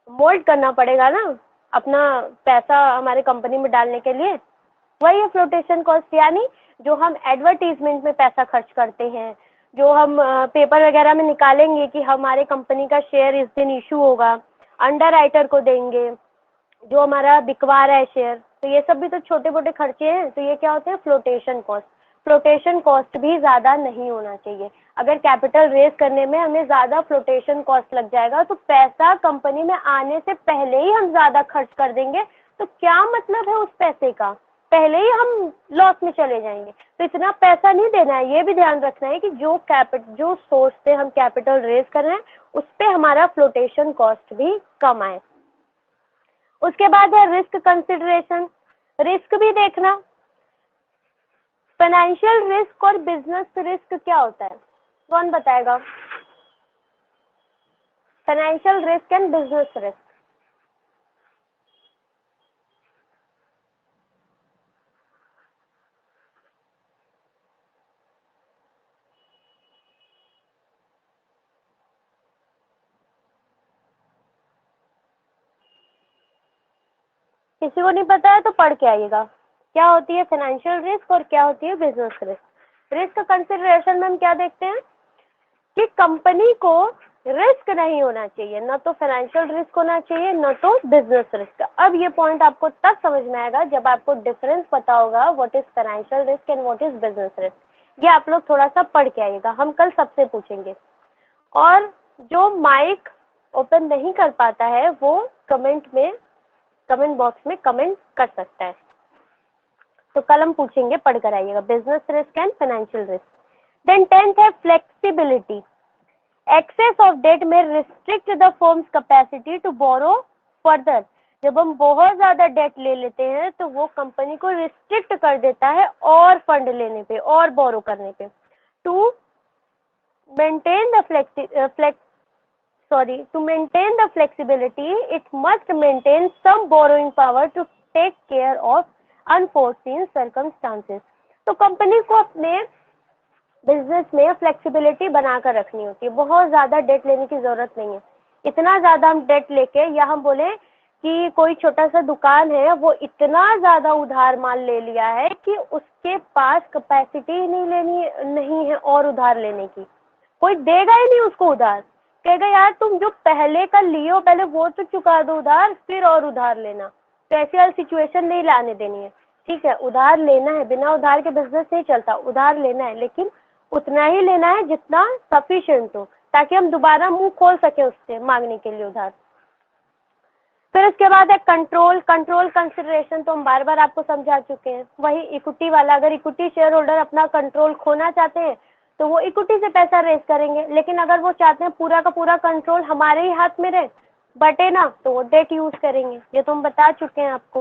मोल्ड करना पड़ेगा ना अपना पैसा हमारे कंपनी में डालने के लिए। वही है फ्लोटेशन कॉस्ट, यानी जो हम एडवर्टीजमेंट में पैसा खर्च करते हैं, जो हम पेपर वगैरह में निकालेंगे कि हमारे कंपनी का शेयर इस दिन इशू होगा, अंडर राइटर को देंगे, जो हमारा बिकवा रहा है शेयर, तो ये सब भी तो छोटे मोटे खर्चे हैं। तो ये क्या होते हैं, फ्लोटेशन कॉस्ट। फ्लोटेशन कॉस्ट भी ज़्यादा नहीं होना चाहिए। अगर कैपिटल रेज करने में हमें ज़्यादा फ्लोटेशन कॉस्ट लग जाएगा तो पैसा कंपनी में आने से पहले ही हम ज़्यादा खर्च कर देंगे, तो क्या मतलब है उस पैसे का, पहले ही हम लॉस में चले जाएंगे। तो इतना पैसा नहीं देना है, ये भी ध्यान रखना है कि जो सोर्स से हम कैपिटल रेज कर रहे हैं उस पर हमारा फ्लोटेशन कॉस्ट भी कम आए। उसके बाद है रिस्क कंसिडरेशन। रिस्क भी देखना, फाइनेंशियल रिस्क और बिजनेस रिस्क क्या होता है, कौन बताएगा? Financial risk and business risk. किसी को नहीं पता है तो पढ़ के आइएगा, क्या होती है फाइनेंशियल रिस्क और क्या होती है बिजनेस रिस्क। रिस्क कंसिडरेशन में हम क्या देखते हैं कि कंपनी को रिस्क नहीं होना चाहिए, न तो फाइनेंशियल रिस्क होना चाहिए न तो बिजनेस रिस्क। अब ये पॉइंट आपको तब समझ में आएगा जब आपको डिफरेंस पता होगा what is financial risk and what is business risk. ये आप लोग थोड़ा सा पढ़ के आइएगा, हम कल सबसे पूछेंगे। और जो माइक ओपन नहीं कर पाता है वो कमेंट बॉक्स में कमेंट कर सकता है। तो कल हम पूछेंगे, पढ़ कर आइएगा, business risk and financial risk. Then 10th है flexibility. Excess of debt may restrict the firm's capacity to borrow further. जब हम बहुत ज्यादा डेट ले लेते हैं तो वो कंपनी को रिस्ट्रिक्ट कर देता है और फंड लेने पे और बोरो करने पे। To maintain the to maintain the flexibility, it must maintain some borrowing power to take care of unforeseen circumstances। तो कंपनी को अपने बिजनेस में फ्लेक्सिबिलिटी बनाकर रखनी होती है, बहुत ज़्यादा डेट लेने की ज़रूरत नहीं है। इतना ज़्यादा हम डेट लेके, या हम बोले कि कोई छोटा सा दुकान है वो इतना ज़्यादा उधार माल ले लिया है कि उसके पास कैपेसिटी नहीं है और उधार लेने की, कोई देगा ही नहीं उसको उधार, कहेगा यार तुम जो पहले का लियो पहले वो तो चुका दो उधार, फिर और उधार लेना। तो ऐसी वाली सिचुएशन नहीं लाने देनी है। ठीक है, उधार लेना है, बिना उधार के बिजनेस नहीं चलता, उधार लेना है लेकिन उतना ही लेना है जितना सफिशिएंट हो, ताकि हम दोबारा मुंह खोल सके उससे मांगने के लिए उधार। फिर उसके बाद है कंट्रोल कंसिडरेशन, तो हम बार बार आपको समझा चुके हैं। वही इक्विटी वाला, अगर इक्विटी शेयर होल्डर अपना कंट्रोल खोना चाहते हैं तो वो इक्विटी से पैसा रेज करेंगे, लेकिन अगर वो चाहते हैं पूरा का पूरा कंट्रोल हमारे ही हाथ में रहे, बटे ना, तो वो डेट यूज करेंगे। ये तो हम बता चुके हैं आपको।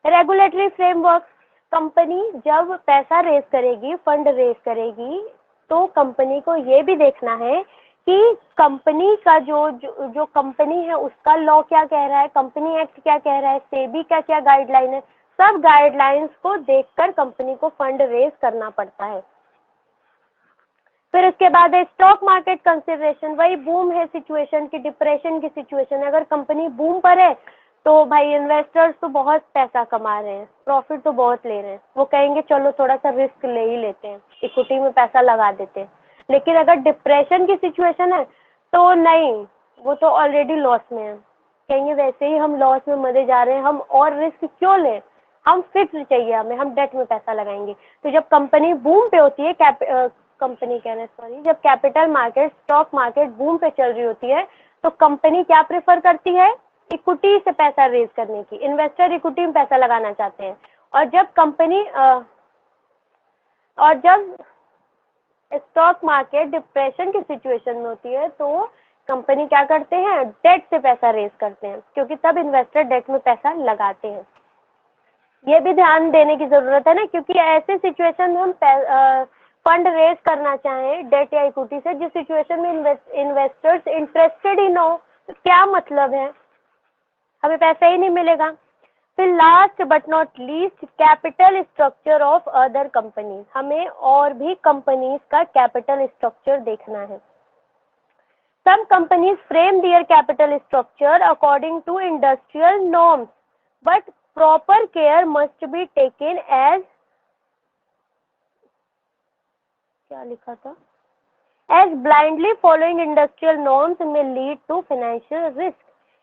रेगुलेटरी फ्रेमवर्क, कंपनी जब पैसा रेज करेगी, फंड रेज करेगी, तो कंपनी को ये भी देखना है कि कंपनी का जो कंपनी है उसका लॉ क्या कह रहा है, कंपनी एक्ट क्या कह रहा है, सेबी का क्या गाइडलाइन है, सब गाइडलाइंस को देखकर कंपनी को फंड रेज करना पड़ता है। फिर उसके बाद है स्टॉक मार्केट कंसिडरेशन। वही बूम है सिचुएशन की, डिप्रेशन की सिचुएशन है, अगर कंपनी बूम पर है तो भाई इन्वेस्टर्स तो बहुत पैसा कमा रहे हैं, प्रॉफिट तो बहुत ले रहे हैं, वो कहेंगे चलो थोड़ा सा रिस्क ले ही लेते हैं, इक्विटी में पैसा लगा देते हैं। लेकिन अगर डिप्रेशन की सिचुएशन है तो नहीं, वो तो ऑलरेडी लॉस में है, कहेंगे वैसे ही हम लॉस में मरे जा रहे हैं, हम और रिस्क क्यों लें, हम फिक्स चाहिए हमें, हम डेट में पैसा लगाएंगे। तो जब कंपनी बूम पे होती है, जब capital market, stock market boom पे चल रही होती है तो कंपनी क्या प्रेफर करती है, इक्विटी से पैसा रेज करने की, इन्वेस्टर इक्विटी में पैसा लगाना चाहते हैं। और जब स्टॉक मार्केट डिप्रेशन की सिचुएशन में होती है तो कंपनी क्या करते हैं, डेट से पैसा रेज करते हैं, क्योंकि तब इन्वेस्टर डेट में पैसा लगाते हैं। ये भी ध्यान देने की जरूरत है ना, क्योंकि ऐसे सिचुएशन में हम फंड रेज करना चाहें डेट या इक्विटी से, जिस सिचुएशन में इन्वेस्टर्स इंटरेस्टेड ही ना हो, तो क्या मतलब है, हमें पैसा ही नहीं मिलेगा। फिर last but not least, capital structure of other company, हमें और भी कंपनीज का कैपिटल स्ट्रक्चर देखना है। Some companies frame their capital structure according to industrial norms, but proper care must be taken as क्या लिखा था, as blindly following industrial norms may lead to financial risk.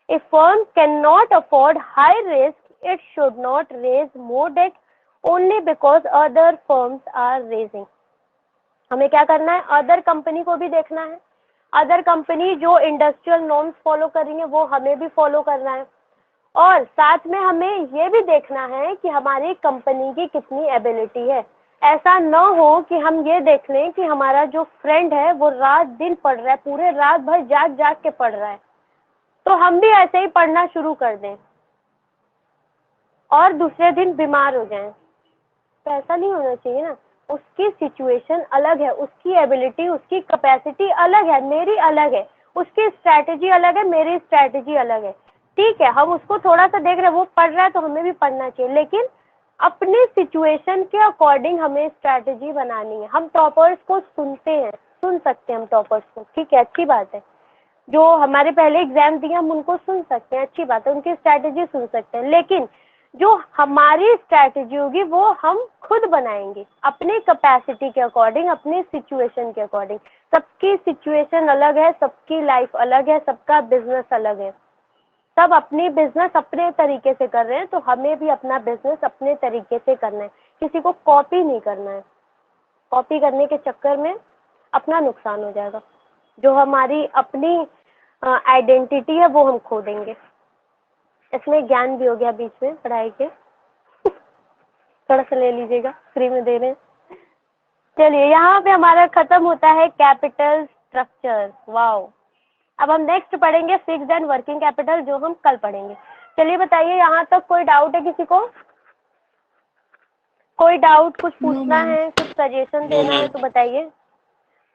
If firm cannot afford high risk, it should not raise more debt only because other firms are raising. हमें क्या करना है, other company को भी देखना है, अदर कंपनी जो industrial norms follow कर रही है वो हमें भी फॉलो करना है, और साथ में हमें ये भी देखना है कि हमारी कंपनी की कितनी एबिलिटी है। ऐसा न हो कि हम ये देख लें कि हमारा जो फ्रेंड है वो रात दिन पढ़ रहा है, पूरे रात भर जाग जाग के पढ़ रहा है, तो हम भी ऐसे ही पढ़ना शुरू कर दें और दूसरे दिन बीमार हो जाएं। तो ऐसा नहीं होना चाहिए ना। उसकी सिचुएशन अलग है, उसकी एबिलिटी, उसकी कैपेसिटी अलग है, मेरी अलग है, उसकी स्ट्रैटेजी अलग है, मेरी स्ट्रैटेजी अलग है। ठीक है, हम उसको थोड़ा सा देख रहे हैं, वो पढ़ रहा है तो हमें भी पढ़ना चाहिए, लेकिन अपने सिचुएशन के अकॉर्डिंग हमें स्ट्रैटेजी बनानी है। हम टॉपर्स को सुनते हैं, सुन सकते हैं हम टॉपर्स को, ठीक है, अच्छी बात है। जो हमारे पहले एग्जाम दिए हम उनको सुन सकते हैं, अच्छी बात है, उनकी स्ट्रैटेजी सुन सकते हैं, लेकिन जो हमारी स्ट्रैटेजी होगी वो हम खुद बनाएंगे अपने कैपेसिटी के अकॉर्डिंग, अपने सिचुएशन के अकॉर्डिंग। सबकी सिचुएशन अलग है, सबकी लाइफ अलग है, सबका बिजनेस अलग है, सब अपनी बिजनेस अपने तरीके से कर रहे हैं, तो हमें भी अपना बिजनेस अपने तरीके से करना है, किसी को कॉपी नहीं करना है। कॉपी करने के चक्कर में अपना नुकसान हो जाएगा, जो हमारी अपनी आइडेंटिटी है वो हम खो देंगे। इसमें ज्ञान भी हो गया बीच में पढ़ाई के थोड़ा सा ले लीजिएगा, फ्री में दे रहे हैं। चलिए, यहाँ पे हमारा खत्म होता है कैपिटल स्ट्रक्चर। वाओ, अब हम नेक्स्ट पढ़ेंगे फिक्स्ड एंड वर्किंग कैपिटल, जो हम कल पढ़ेंगे। चलिए बताइए, यहाँ तक कोई डाउट है किसी को? कोई डाउट, कुछ पूछना है, कुछ सजेशन देना है तो बताइए।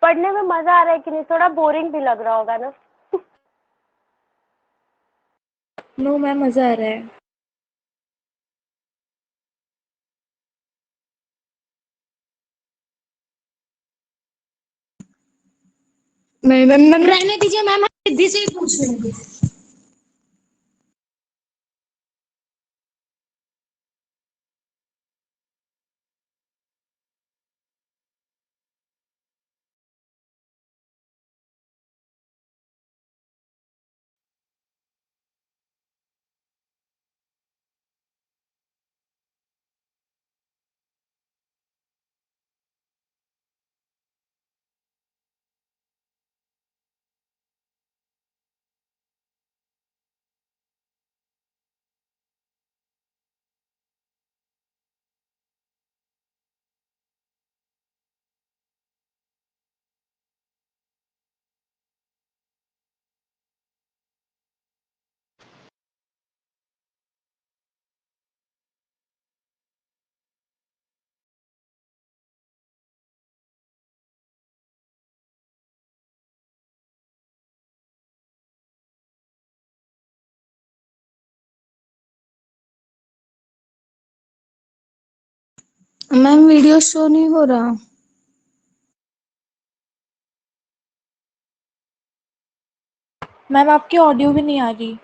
पढ़ने में मजा आ रहा है कि नहीं? थोड़ा बोरिंग भी लग रहा होगा ना?
नो मैम, मजा आ रहा है।
नहीं रहने दीजिए मैम, सिद्धि से ही पूछ लेंगे। मैम वीडियो शो नहीं हो रहा।
मैम आपकी ऑडियो भी नहीं आ रही।